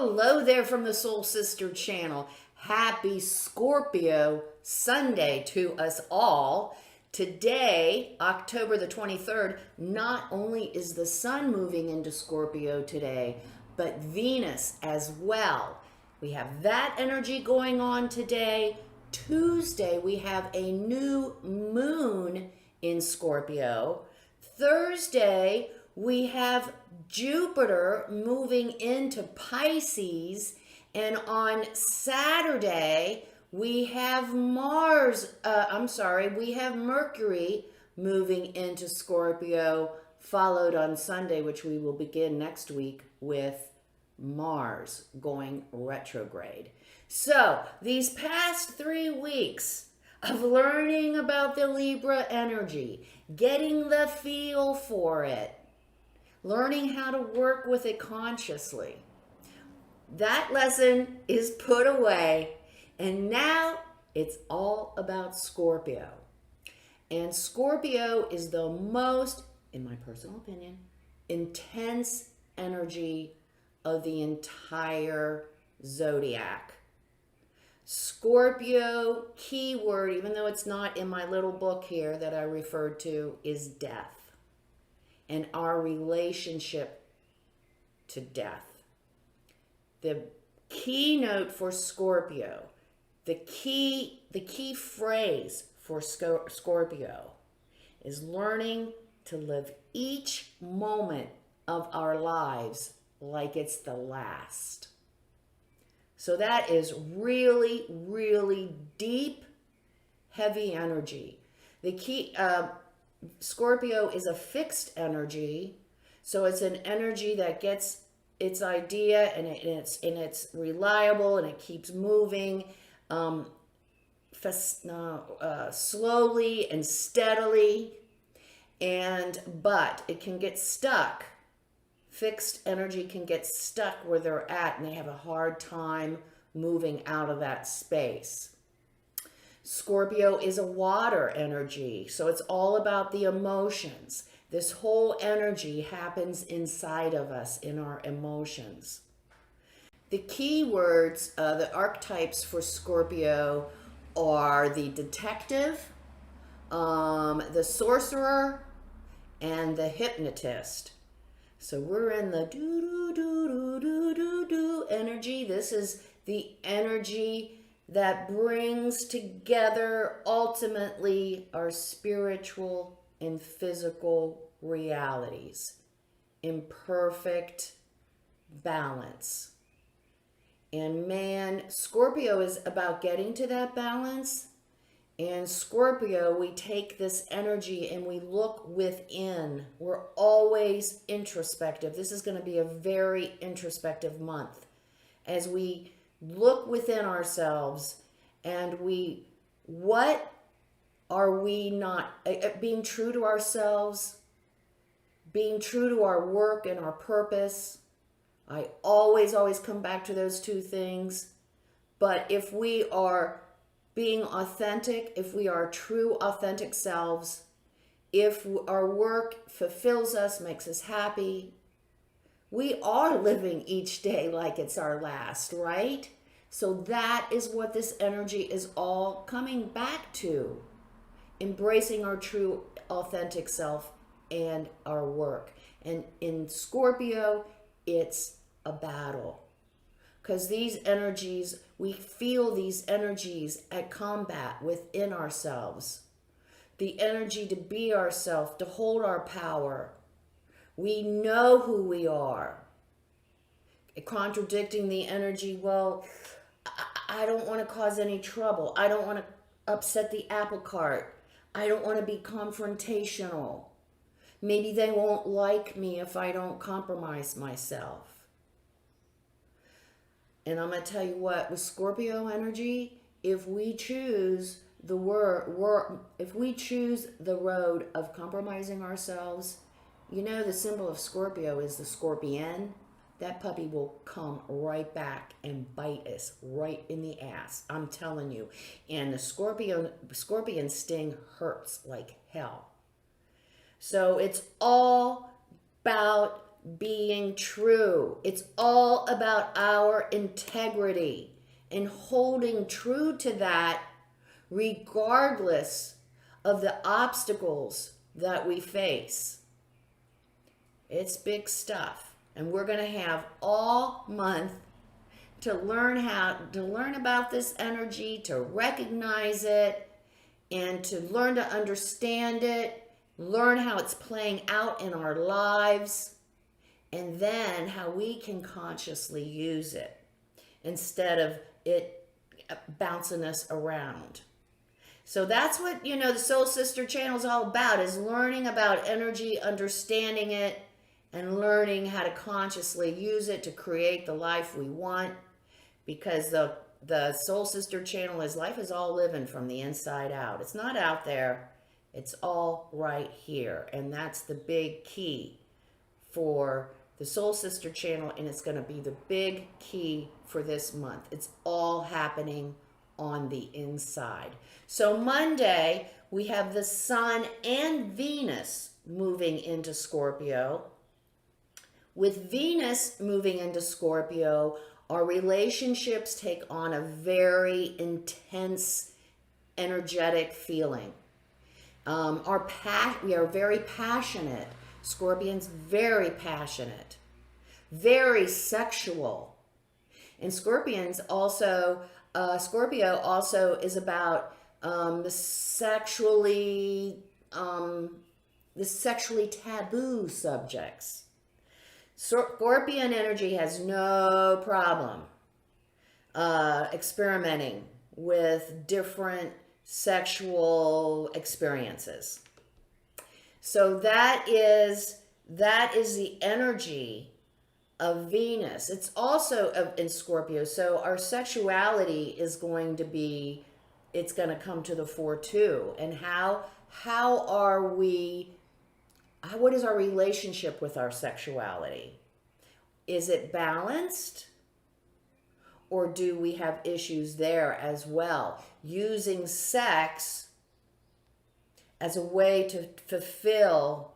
Hello there from the Soul Sister channel. Happy Scorpio Sunday to us all. Today, October the 23rd, not only is the sun moving into Scorpio today, but Venus as well. We have that energy going on today. Tuesday, we have a new moon in Scorpio. Thursday, we have Jupiter moving into Pisces, and on Saturday we have we have Mercury moving into Scorpio, followed on Sunday, which we will begin next week, with Mars going retrograde. So these past 3 weeks of learning about the Libra energy, getting the feel for it, learning how to work with it consciously. That lesson is put away, and now it's all about Scorpio. And Scorpio is the most, in my personal opinion, intense energy of the entire zodiac. Scorpio keyword, even though it's not in my little book here that I referred to, is death. And our relationship to death. The keynote for Scorpio, the key phrase for Scorpio is learning to live each moment of our lives like it's the last. So that is really, really deep, heavy energy. The key, Scorpio is a fixed energy, so it's an energy that gets its idea and it's reliable and it keeps moving slowly and steadily, but it can get stuck. Fixed energy can get stuck where they're at, and they have a hard time moving out of that space. Scorpio is a water energy, so it's all about the emotions. This whole energy happens inside of us, in our emotions. The key words, the archetypes for Scorpio are the detective, the sorcerer, and the hypnotist. So we're in the do-do-do-do-do-do energy. This is the energy that brings together ultimately our spiritual and physical realities in perfect balance. And man, Scorpio is about getting to that balance. And Scorpio, we take this energy and we look within. We're always introspective. This is going to be a very introspective month as we look within ourselves and what are we not, being true to ourselves, being true to our work and our purpose. I always come back to those two things. But if we are being authentic, if we are true authentic selves, if our work fulfills us, makes us happy, we are living each day like it's our last, right? So that is what this energy is all coming back to. Embracing our true authentic self and our work. And in Scorpio, it's a battle. Because these energies, we feel these energies at combat within ourselves. The energy to be ourselves, to hold our power. We know who we are. Contradicting the energy, well, I don't want to cause any trouble. I don't want to upset the apple cart. I don't want to be confrontational. Maybe they won't like me if I don't compromise myself. And I'm going to tell you what, with Scorpio energy, if we choose the road of compromising ourselves, you know the symbol of Scorpio is the scorpion. That puppy will come right back and bite us right in the ass. I'm telling you. And the scorpion sting hurts like hell. So it's all about being true. It's all about our integrity and holding true to that regardless of the obstacles that we face. It's big stuff. And we're going to have all month to learn about this energy, to recognize it, and to learn to understand it, learn how it's playing out in our lives, and then how we can consciously use it instead of it bouncing us around. So that's what, the Soul Sister channel is all about, is learning about energy, understanding it, and learning how to consciously use it to create the life we want. Because the Soul Sister channel is life is all living from the inside out. It's not out there. It's all right here. And that's the big key for the Soul Sister channel. And it's going to be the big key for this month. It's all happening on the inside. So Monday, we have the Sun and Venus moving into Scorpio. With Venus moving into Scorpio, our relationships take on a very intense, energetic feeling. We are very passionate. Scorpion's very passionate, very sexual. And Scorpio also is about the sexually taboo subjects. Scorpion energy has no problem experimenting with different sexual experiences. So that is the energy of Venus. It's also in Scorpio. So our sexuality is going to be, it's going to come to the fore too. And what is our relationship with our sexuality? Is it balanced? Or do we have issues there as well? Using sex as a way to fulfill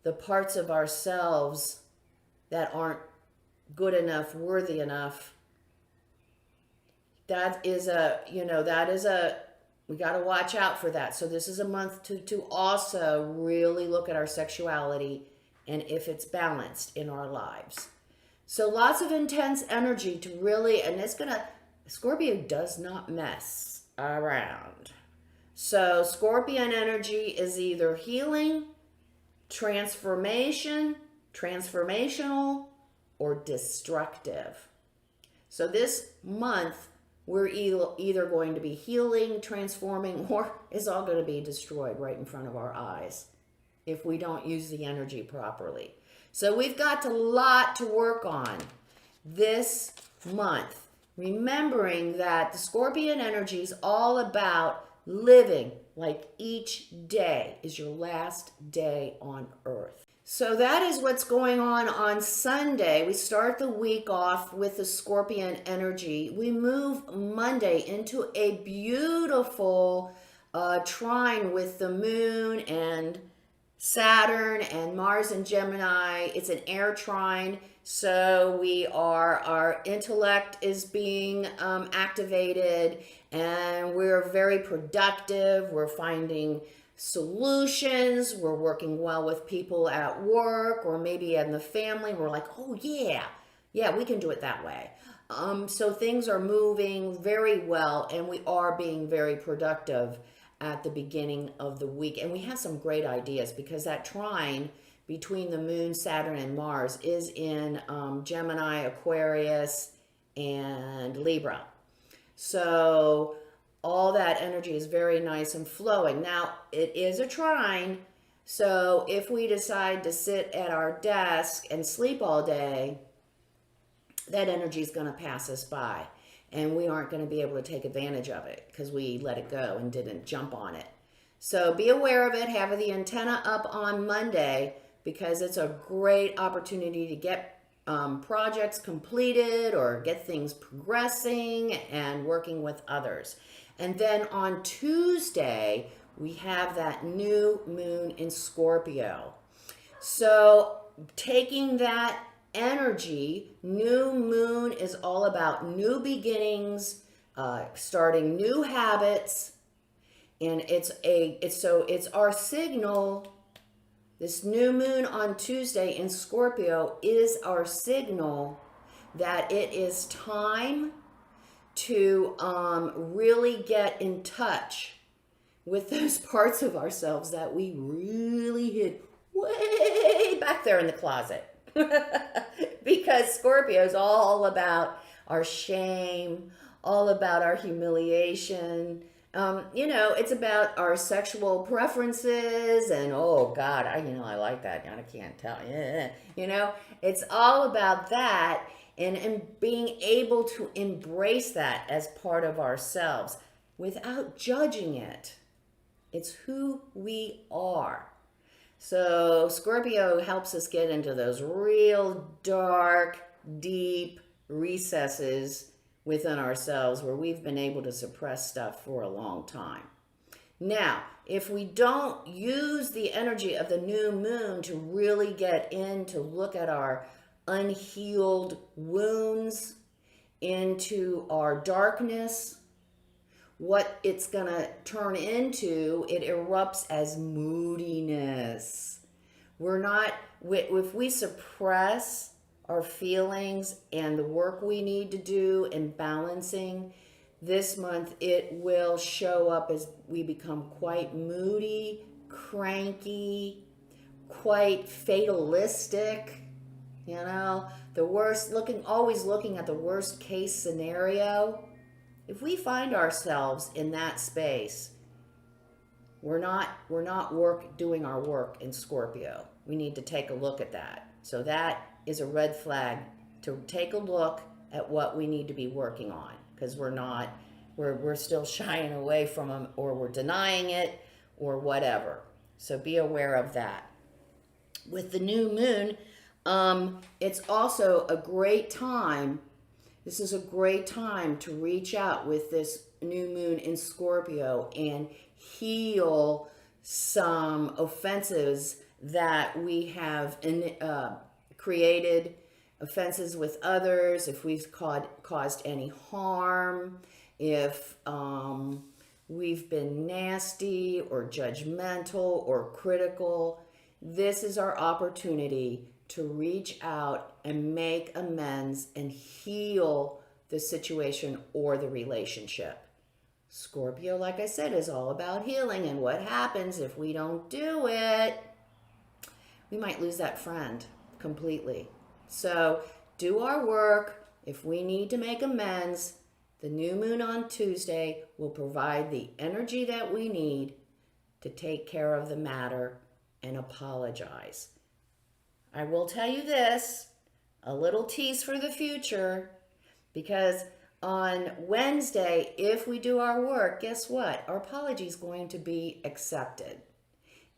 the parts of ourselves that aren't good enough, worthy enough. We got to watch out for that. So this is a month to also really look at our sexuality and if it's balanced in our lives. So lots of intense energy to really, and Scorpio does not mess around. So Scorpion energy is either healing, transformational, or destructive. So this month, we're either going to be healing, transforming, or it's all going to be destroyed right in front of our eyes if we don't use the energy properly. So we've got a lot to work on this month. Remembering that the Scorpion energy is all about living like each day is your last day on Earth. So that is what's going on Sunday. We start the week off with the Scorpion energy. We move Monday into a beautiful trine with the moon and Saturn and Mars and Gemini. It's an air trine. So our intellect is being activated, and we're very productive. We're finding solutions. We're working well with people at work or maybe in the family. We're like, oh yeah, we can do it that way. So things are moving very well, and we are being very productive at the beginning of the week. And we have some great ideas because that trine between the moon, Saturn, and Mars is in Gemini, Aquarius, and Libra. So all that energy is very nice and flowing. Now, it is a trine, so if we decide to sit at our desk and sleep all day, that energy is going to pass us by, and we aren't going to be able to take advantage of it because we let it go and didn't jump on it. So be aware of it. Have the antenna up on Monday because it's a great opportunity to get projects completed or get things progressing and working with others. And then on Tuesday, we have that new moon in Scorpio. So taking that energy, new moon is all about new beginnings, starting new habits, and it's our signal. This new moon on Tuesday in Scorpio is our signal that it is time to really get in touch with those parts of ourselves that we really hid way back there in the closet. Because Scorpio is all about our shame, all about our humiliation. It's about our sexual preferences, and oh God, I like that. I can't tell. Yeah. It's all about that, and being able to embrace that as part of ourselves without judging it. It's who we are. So Scorpio helps us get into those real dark, deep recesses within ourselves where we've been able to suppress stuff for a long time. Now, if we don't use the energy of the new moon to really get in to look at our unhealed wounds, into our darkness, what it's going to turn into, it erupts as moodiness. If we suppress our feelings and the work we need to do in balancing, this month it will show up as we become quite moody, cranky, quite fatalistic. The worst, always looking at the worst case scenario. If we find ourselves in that space, we're not doing our work in Scorpio. We need to take a look at that. So that is a red flag to take a look at what we need to be working on, because we're still shying away from them, or we're denying it, or whatever. So be aware of that. With the new moon, it's also a great time. This is a great time to reach out with this new moon in Scorpio and heal some offenses that we have created, offenses with others, if we've caused any harm, if we've been nasty or judgmental or critical. This is our opportunity to reach out and make amends and heal the situation or the relationship. Scorpio, like I said, is all about healing, and what happens if we don't do it? We might lose that friend completely. So do our work. If we need to make amends, the new moon on Tuesday will provide the energy that we need to take care of the matter and apologize. I will tell you this, a little tease for the future, because on Wednesday, if we do our work, guess what? Our apology is going to be accepted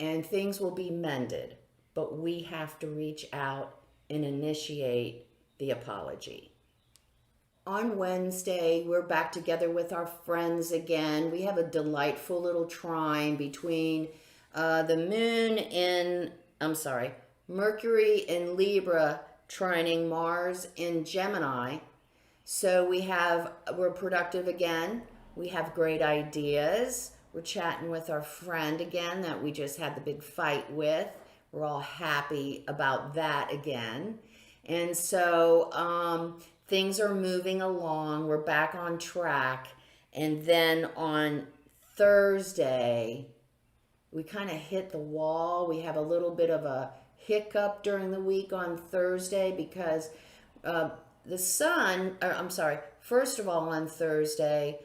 and things will be mended, but we have to reach out and initiate the apology. On Wednesday, we're back together with our friends again. We have a delightful little trine between Mercury in Libra trining Mars in Gemini. So we're productive again. We have great ideas. We're chatting with our friend again that we just had the big fight with. We're all happy about that again. And so things are moving along. We're back on track. And then on Thursday, we kind of hit the wall. We have a little bit of a hiccup during the week on Thursday because first of all, on Thursday,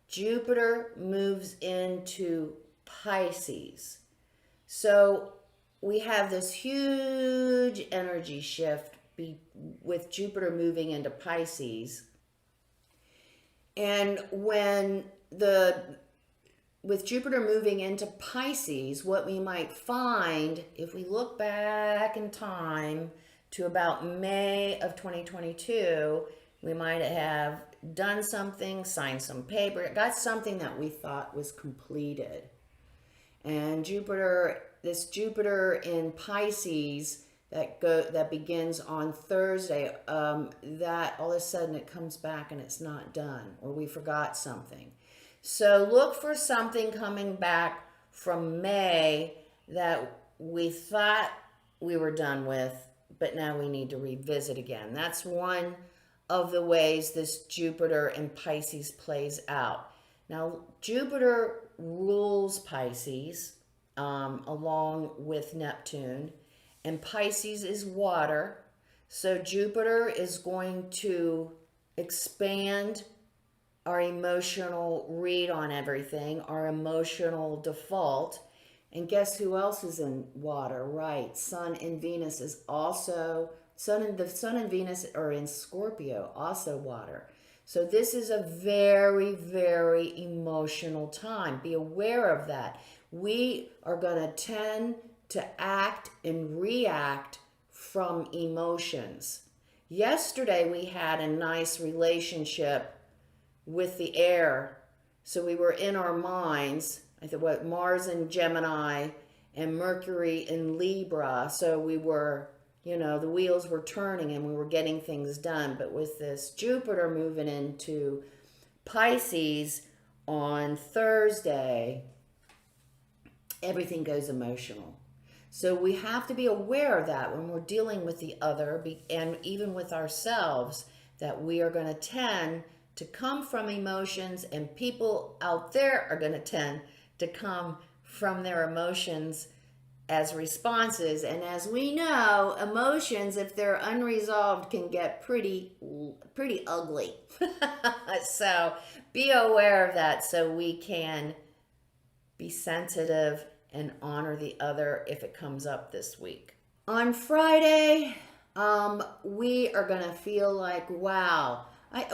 Jupiter moves into Pisces. So we have this huge energy shift with Jupiter moving into Pisces. And with Jupiter moving into Pisces, what we might find, if we look back in time to about May of 2022, we might have done something, signed some paper, got something that we thought was completed. And this Jupiter in Pisces that begins on Thursday, that all of a sudden it comes back and it's not done, or we forgot something. So look for something coming back from May that we thought we were done with, but now we need to revisit again. That's one of the ways this Jupiter and Pisces plays out. Now, Jupiter rules Pisces along with Neptune, and Pisces is water. So Jupiter is going to expand our emotional read on everything, our emotional default. And guess who else is in water? Right, Sun and Venus is also, the Sun and Venus are in Scorpio, also water. So this is a very, very emotional time. Be aware of that. We are going to tend to act and react from emotions. Yesterday we had a nice relationship with the air. So we were in our minds, I thought what, Mars in Gemini and Mercury in Libra. So we were, the wheels were turning and we were getting things done. But with this Jupiter moving into Pisces on Thursday, everything goes emotional. So we have to be aware of that when we're dealing with the other and even with ourselves, that we are going to tend to come from emotions, and people out there are going to tend to come from their emotions as responses. And as we know, emotions, if they're unresolved, can get pretty ugly. So be aware of that so we can be sensitive and honor the other if it comes up this week. On Friday, we are going to feel like, wow,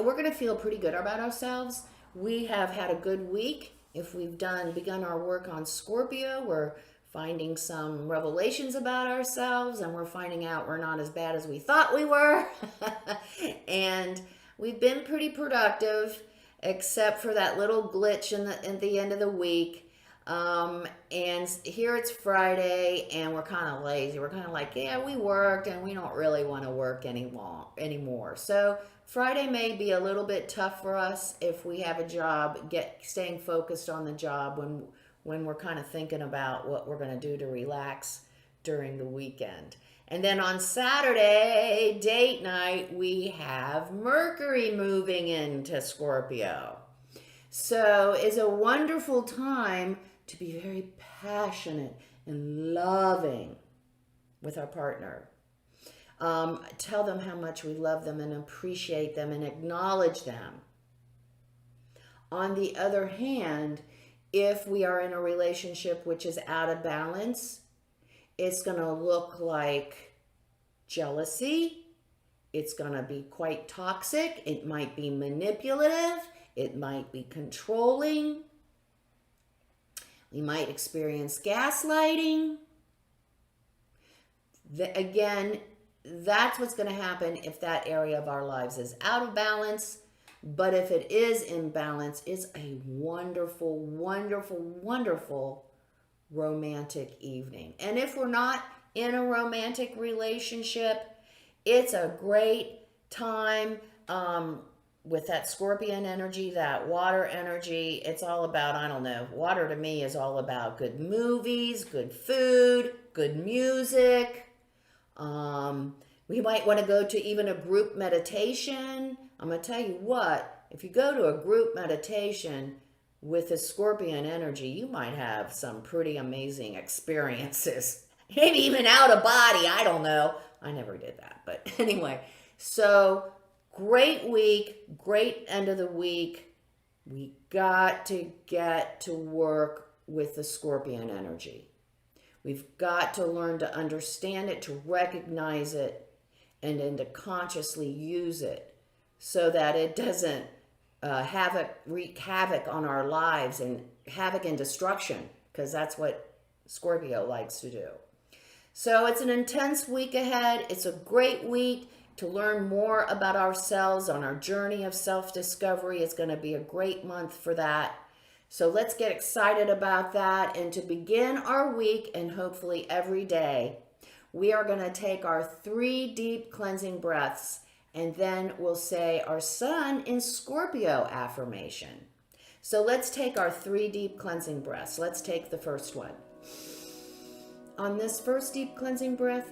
we're going to feel pretty good about ourselves. We have had a good week. If we've begun our work on Scorpio, we're finding some revelations about ourselves, and we're finding out we're not as bad as we thought we were. And we've been pretty productive, except for that little glitch at the end of the week. And here it's Friday, and we're kind of lazy. We're kind of like, yeah, we worked, and we don't really want to work anymore. So Friday may be a little bit tough for us if we have a job, staying focused on the job when we're kind of thinking about what we're going to do to relax during the weekend. And then on Saturday, date night, we have Mercury moving into Scorpio. So it's a wonderful time to be very passionate and loving with our partner. Tell them how much we love them and appreciate them and acknowledge them. On the other hand, if we are in a relationship which is out of balance, it's going to look like jealousy. It's going to be quite toxic. It might be manipulative. It might be controlling. We might experience gaslighting. Again, that's what's going to happen if that area of our lives is out of balance. But if it is in balance, it's a wonderful, wonderful, wonderful romantic evening. And if we're not in a romantic relationship, it's a great time with that Scorpion energy, that water energy. It's all about, I don't know, water to me is all about good movies, good food, good music. We might want to go to even a group meditation. I'm going to tell you what, if you go to a group meditation with a Scorpion energy, you might have some pretty amazing experiences. Maybe even out of body, I don't know. I never did that, but anyway. So, great week, great end of the week. We got to get to work with the Scorpion energy. We've got to learn to understand it, to recognize it, and then to consciously use it so that it doesn't wreak havoc on our lives and havoc and destruction, because that's what Scorpio likes to do. So it's an intense week ahead. It's a great week to learn more about ourselves on our journey of self-discovery. It's going to be a great month for that. So let's get excited about that and to begin our week and hopefully every day we are going to take our 3 deep cleansing breaths, and then we'll say our Sun in Scorpio affirmation. So let's take our 3 deep cleansing breaths. Let's take the first one. On this first deep cleansing breath,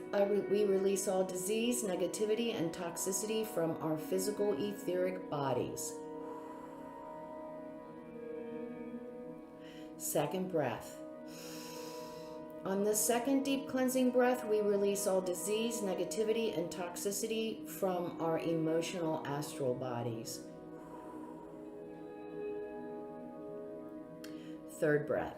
we release all disease, negativity, and toxicity from our physical etheric bodies. Second breath. On the second deep cleansing breath, we release all disease, negativity, and toxicity from our emotional astral bodies. Third breath.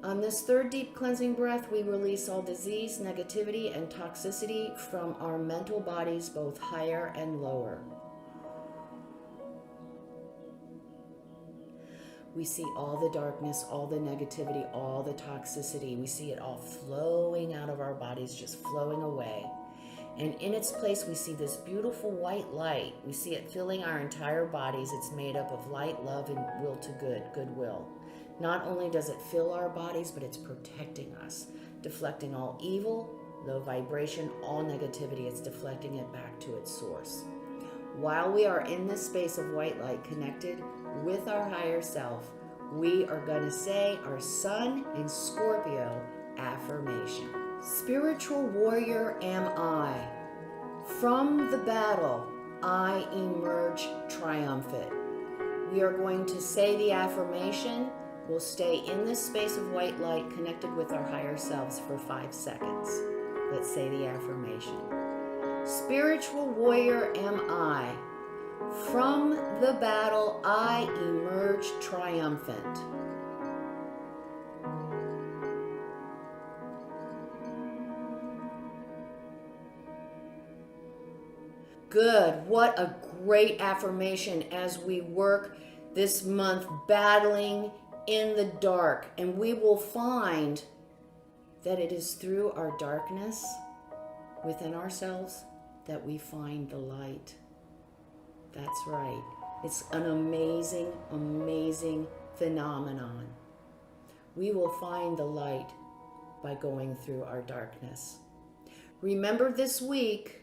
On this third deep cleansing breath, we release all disease, negativity, and toxicity from our mental bodies, both higher and lower. We see all the darkness, all the negativity, all the toxicity. We see it all flowing out of our bodies, just flowing away. And in its place, we see this beautiful white light. We see it filling our entire bodies. It's made up of light, love, and will to goodwill. Not only does it fill our bodies, but it's protecting us, deflecting all evil, low vibration, all negativity. It's deflecting it back to its source. While we are in this space of white light connected with our higher self, we are going to say our Sun in Scorpio affirmation. Spiritual warrior am I. From the battle, I emerge triumphant. We are going to say the affirmation. We'll stay in this space of white light connected with our higher selves for 5 seconds. Let's say the affirmation. Spiritual warrior am I. From the battle, I emerge triumphant. Good. What a great affirmation as we work this month battling in the dark. And we will find that it is through our darkness within ourselves that we find the light. That's right. It's an amazing, amazing phenomenon. We will find the light by going through our darkness. Remember this week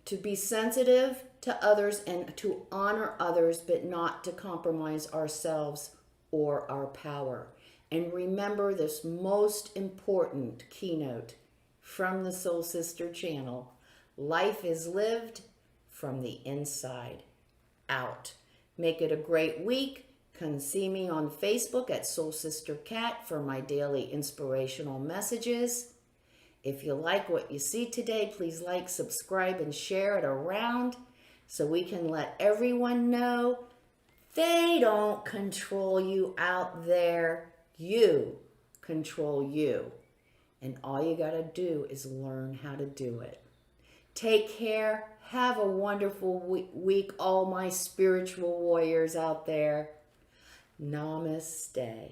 to be sensitive to others and to honor others, but not to compromise ourselves or our power. And remember this most important keynote from the Soul Sister channel. Life is lived from the inside out. Make it a great week. Come see me on Facebook at Soul Sister Cat for my daily inspirational messages. If you like what you see today, please like, subscribe, and share it around so we can let everyone know they don't control you out there. You control you. And all you got to do is learn how to do it. Take care. Have a wonderful week, all my spiritual warriors out there. Namaste.